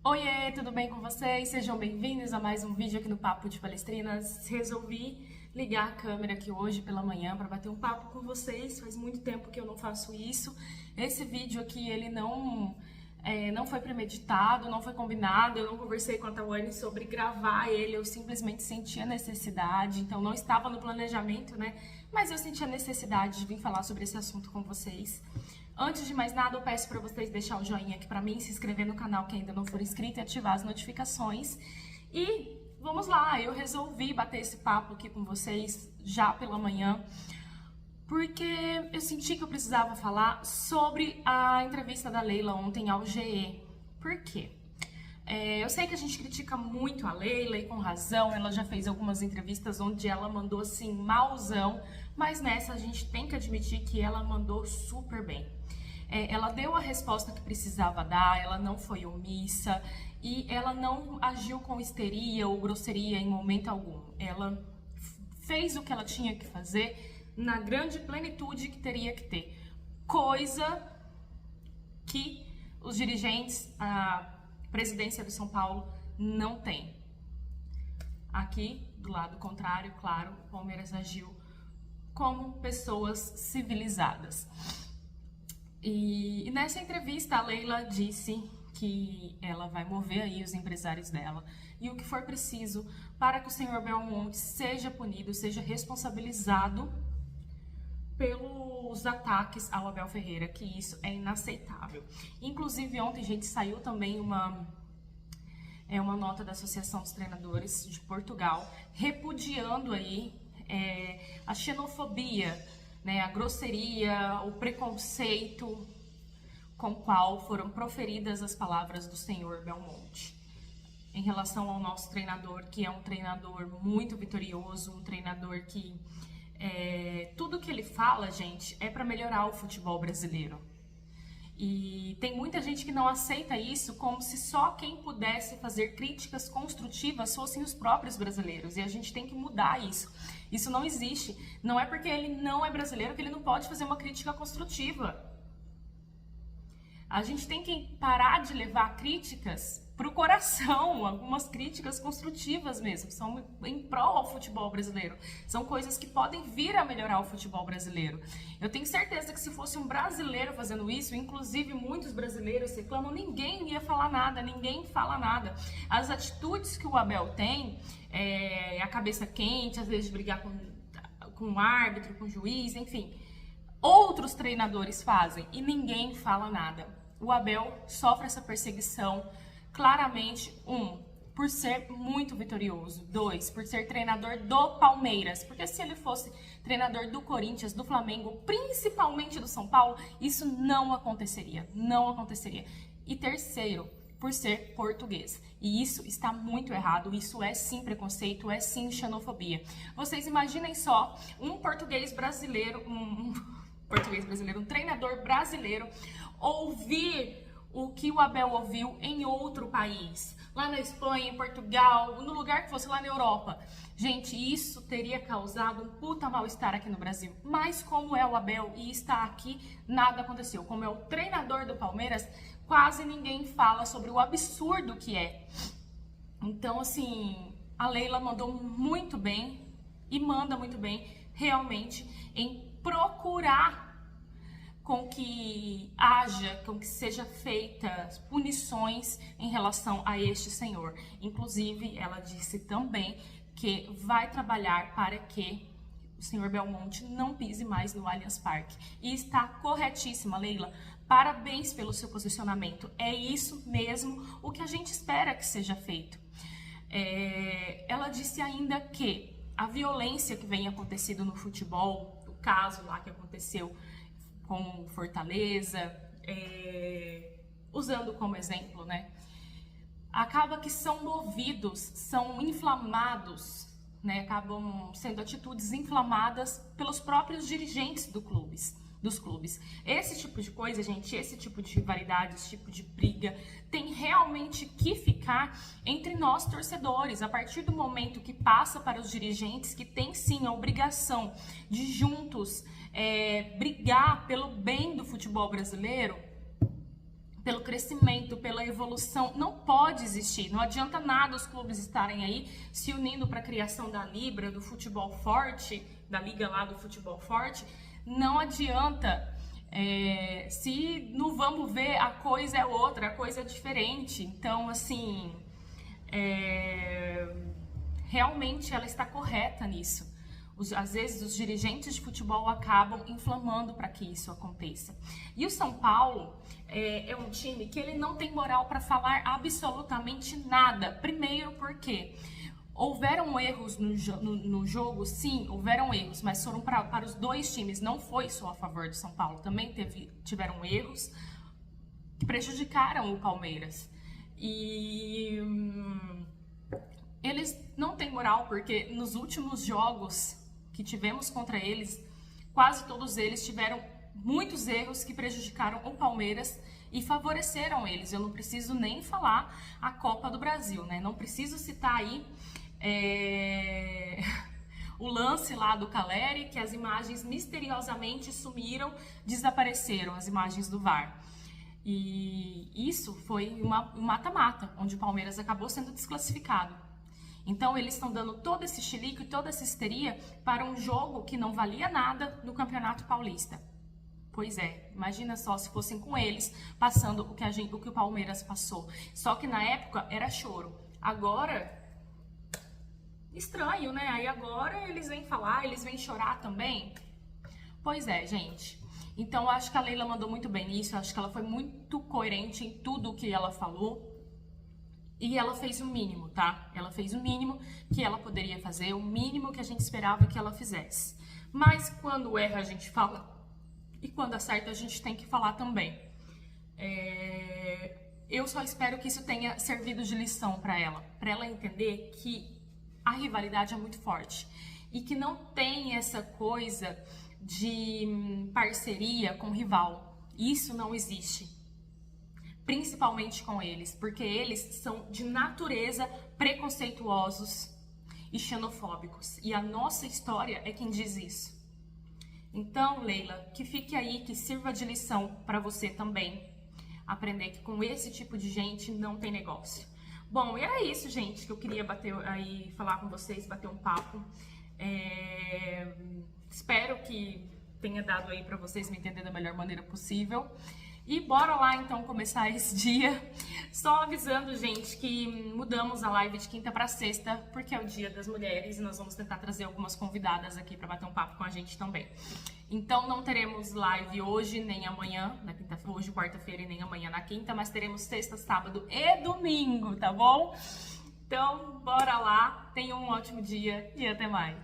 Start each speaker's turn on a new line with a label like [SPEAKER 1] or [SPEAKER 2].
[SPEAKER 1] Oiê, tudo bem com vocês? Sejam bem-vindos a mais um vídeo aqui no Papo de Palestrinas. Resolvi ligar a câmera aqui hoje pela manhã para bater um papo com vocês. Faz muito tempo que eu não faço isso. Esse vídeo aqui, ele não foi premeditado, não foi combinado. Eu não conversei com a Tawane sobre gravar ele. Eu simplesmente senti a necessidade. Então, não estava no planejamento, né? Mas eu senti a necessidade de vir falar sobre esse assunto com vocês. Antes de mais nada, eu peço para vocês deixar o joinha aqui para mim, se inscrever no canal que ainda não for inscrito e ativar as notificações. E vamos lá, eu resolvi bater esse papo aqui com vocês já pela manhã, porque eu senti que eu precisava falar sobre a entrevista da Leila ontem ao GE. Por quê? Eu sei que a gente critica muito a Leila e com razão, ela já fez algumas entrevistas onde ela mandou assim, malzão, mas nessa a gente tem que admitir que ela mandou super bem. Ela deu a resposta que precisava dar, ela não foi omissa e ela não agiu com histeria ou grosseria em momento algum. Ela fez o que ela tinha que fazer na grande plenitude que teria que ter, coisa que os dirigentes, a presidência do São Paulo não tem. Aqui, do lado contrário, claro, o Palmeiras agiu como pessoas civilizadas. E nessa entrevista, a Leila disse que ela vai mover aí os empresários dela e o que for preciso para que o senhor Belmonte seja punido, seja responsabilizado pelos ataques ao Abel Ferreira, que isso é inaceitável. Inclusive, ontem, gente, saiu também uma nota da Associação dos Treinadores de Portugal repudiando aí a xenofobia, né, a grosseria, o preconceito com qual foram proferidas as palavras do senhor Belmonte em relação ao nosso treinador, que é um treinador muito vitorioso, um treinador que tudo que ele fala, gente, é para melhorar o futebol brasileiro. E tem muita gente que não aceita isso, como se só quem pudesse fazer críticas construtivas fossem os próprios brasileiros. E a gente tem que mudar isso. Isso não existe. Não é porque ele não é brasileiro que ele não pode fazer uma crítica construtiva. A gente tem que parar de levar críticas para o coração, algumas críticas construtivas mesmo, são em prol ao futebol brasileiro, são coisas que podem vir a melhorar o futebol brasileiro. Eu tenho certeza que se fosse um brasileiro fazendo isso, inclusive muitos brasileiros reclamam, ninguém ia falar nada, ninguém fala nada. As atitudes que o Abel tem, a cabeça quente, às vezes de brigar com o árbitro, com o juiz, enfim, outros treinadores fazem e ninguém fala nada. O Abel sofre essa perseguição claramente, por ser muito vitorioso, 2, por ser treinador do Palmeiras, porque se ele fosse treinador do Corinthians, do Flamengo, principalmente do São Paulo, isso não aconteceria, E terceiro, por ser português. E isso está muito errado, isso é sim preconceito, é sim xenofobia. Vocês imaginem só, um treinador brasileiro, ouvir o que o Abel ouviu em outro país, lá na Espanha, em Portugal, no lugar que fosse, lá na Europa. Gente, isso teria causado um puta mal-estar aqui no Brasil. Mas como é o Abel e está aqui, nada aconteceu. Como é o treinador do Palmeiras, quase ninguém fala sobre o absurdo que é. Então, assim, a Leila mandou muito bem e manda muito bem, realmente, em procurar com que seja feitas punições em relação a este senhor. Inclusive, ela disse também que vai trabalhar para que o senhor Belmonte não pise mais no Allianz Parque. E está corretíssima, Leila. Parabéns pelo seu posicionamento. É isso mesmo o que a gente espera que seja feito. Ela disse ainda que a violência que vem acontecendo no futebol, o caso lá que aconteceu com Fortaleza, usando como exemplo, né? Acaba que são movidos, são inflamados, né? Acabam sendo atitudes inflamadas pelos próprios dirigentes dos clubes. Esse tipo de coisa, gente, esse tipo de rivalidade, esse tipo de briga, tem realmente que ficar entre nós torcedores. A partir do momento que passa para os dirigentes, que tem sim a obrigação de juntos brigar pelo bem do futebol brasileiro, pelo crescimento, pela evolução, não pode existir. Não adianta nada os clubes estarem aí se unindo para a criação da Libra, do futebol forte, da liga lá do futebol forte. Não adianta. Se no vamos ver, a coisa é outra, a coisa é diferente. Então, assim, realmente ela está correta nisso. Às vezes os dirigentes de futebol acabam inflamando para que isso aconteça. E o São Paulo é um time que ele não tem moral para falar absolutamente nada. Primeiro porque houveram erros no jogo, sim, houveram erros, mas foram para os dois times, não foi só a favor do São Paulo. Também tiveram erros que prejudicaram o Palmeiras. E eles não têm moral porque nos últimos jogos que tivemos contra eles, quase todos eles tiveram muitos erros que prejudicaram o Palmeiras e favoreceram eles. Eu não preciso nem falar a Copa do Brasil, né? Não preciso citar aí o lance lá do Caleri, que as imagens misteriosamente sumiram, desapareceram, as imagens do VAR. E isso foi um mata-mata, onde o Palmeiras acabou sendo desclassificado. Então, eles estão dando todo esse chilico e toda essa histeria para um jogo que não valia nada no Campeonato Paulista. Pois é, imagina só se fossem com eles passando o que o Palmeiras passou. Só que na época era choro. Agora, estranho, né? Aí agora eles vêm falar, eles vêm chorar também. Pois é, gente. Então, eu acho que a Leila mandou muito bem nisso. Eu acho que ela foi muito coerente em tudo o que ela falou. E ela fez o mínimo, tá? Ela fez o mínimo que ela poderia fazer, o mínimo que a gente esperava que ela fizesse. Mas quando erra a gente fala, e quando acerta a gente tem que falar também. Eu só espero que isso tenha servido de lição para ela entender que a rivalidade é muito forte. E que não tem essa coisa de parceria com o rival. Isso não existe. Principalmente com eles, porque eles são de natureza preconceituosos e xenofóbicos. E a nossa história é quem diz isso. Então, Leila, que fique aí, que sirva de lição para você também. Aprender que com esse tipo de gente não tem negócio. Bom, e era isso, gente, que eu queria falar com vocês, bater um papo. Espero que tenha dado aí para vocês me entender da melhor maneira possível. E bora lá, então, começar esse dia. Só avisando, gente, que mudamos a live de quinta para sexta, porque é o Dia das Mulheres e nós vamos tentar trazer algumas convidadas aqui para bater um papo com a gente também. Então, não teremos live hoje nem amanhã, hoje, quarta-feira, e nem amanhã na quinta, mas teremos sexta, sábado e domingo, tá bom? Então, bora lá, tenham um ótimo dia e até mais.